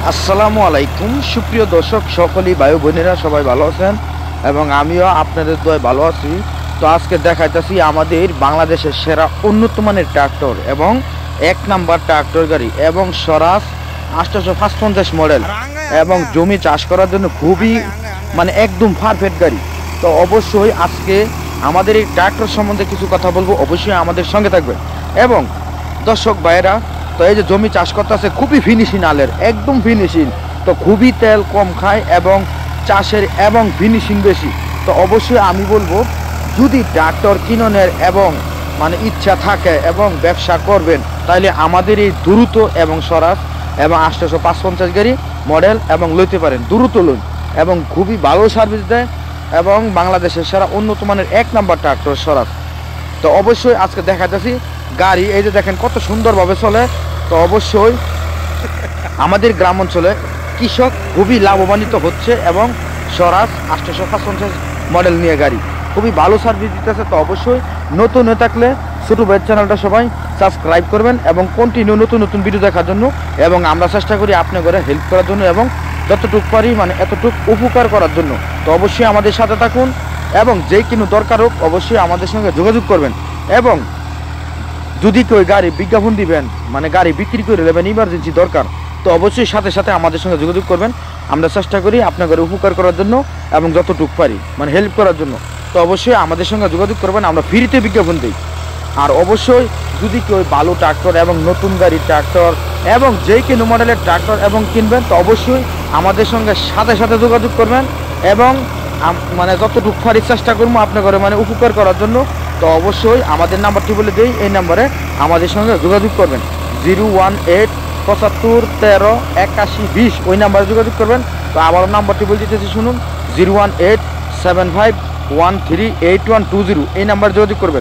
আসসালামু আলাইকুম সুপ্রিয় দর্শক সকলেই ভাই বোনেরা সবাই ভালো আছেন এবং আমিও আপনাদের দোয়ায় ভালো আছি। তো আজকে দেখাইতেছি আমাদের বাংলাদেশের সেরা উন্নত মানের ট্রাক্টর এবং এক নাম্বার ট্রাক্টর গাড়ি এবং স্বরাজ 855 মডেল এবং জমি চাষ করার জন্য খুবই একদম পারফেক্ট গাড়ি। তো অবশ্যই আজকে আমাদের এই ট্রাক্টর সম্বন্ধে কিছু কথা বলবো, অবশ্যই আমাদের সঙ্গে থাকবেন। এবং দর্শক ভাইয়েরা, তো এই যে জমি চাষ করতে আছে খুবই ফিনিশিং আলের, একদম ফিনিশিং, তো খুবই তেল কম খায় এবং চাষের এবং ফিনিশিং বেশি। তো অবশ্যই আমি বলবো যদি ট্রাক্টর কিননের এবং ইচ্ছা থাকে এবং ব্যবসা করবেন তাহলে আমাদের এই দ্রুত এবং স্বরাজ এবং 855 গাড়ি মডেল এবং লইতে পারেন, দ্রুত লইন এবং খুবই ভালো সার্ভিস দেয় এবং বাংলাদেশের সেরা উন্নত মানের এক নাম্বার ট্রাক্টর স্বরাজ। তো অবশ্যই আজকে দেখাতেছি গাড়ি, এই যে দেখেন কত সুন্দরভাবে চলে। তো অবশ্যই আমাদের গ্রাম অঞ্চলে কৃষক খুবই লাভবান্বিত হচ্ছে এবং স্বরাজ 855 মডেল নিয়ে গাড়ি খুবই ভালো সার্ভিস দিতেছে। তো অবশ্যই নতুন হয়ে থাকলে ছোটো ভাইয়ের চ্যানেলটা সবাই সাবস্ক্রাইব করবেন এবং কন্টিনিউ নতুন নতুন ভিডিও দেখার জন্য, এবং আমরা চেষ্টা করি আপনার ঘরে হেল্প করার জন্য এবং যতটুকু পারি এতটুকু উপকার করার জন্য। তো অবশ্যই আমাদের সাথে থাকুন এবং যে কোনো দরকার হোক অবশ্যই আমাদের সঙ্গে যোগাযোগ করবেন। এবং যদি কেউ গাড়ি বিজ্ঞাপন দিবেন, গাড়ি বিক্রি করে দেবেন, ইমার্জেন্সি দরকার, তো অবশ্যই সাথে সাথে আমাদের সঙ্গে যোগাযোগ করবেন। আমরা চেষ্টা করি আপনার ঘরে উপকার করার জন্য এবং যতটুকু পারি হেল্প করার জন্য। তো অবশ্যই আমাদের সঙ্গে যোগাযোগ করবেন, আমরা ফ্রিতে বিজ্ঞাপন দিই। আর অবশ্যই যদি কেউ ভালো ট্রাক্টর এবং নতুন গাড়ির ট্রাক্টর এবং যে কোনো মডেলের ট্রাক্টর এবং কিনবেন, তো অবশ্যই আমাদের সঙ্গে সাথে সাথে যোগাযোগ করবেন এবং যতটুকু পারি চেষ্টা করবো আপনার ঘরে উপকার করার জন্য। তো অবশ্যই আমাদের নাম্বারটি বলে দিই, এই নাম্বারে আমাদের সঙ্গে যোগাযোগ করবেন 018 75 13 81 20, ওই নাম্বারে যোগাযোগ করবেন। তো আবারও নাম্বারটি বলে দিতেছি শুনুন, 018 75 13 8120, এই নাম্বারে যোগাযোগ করবেন।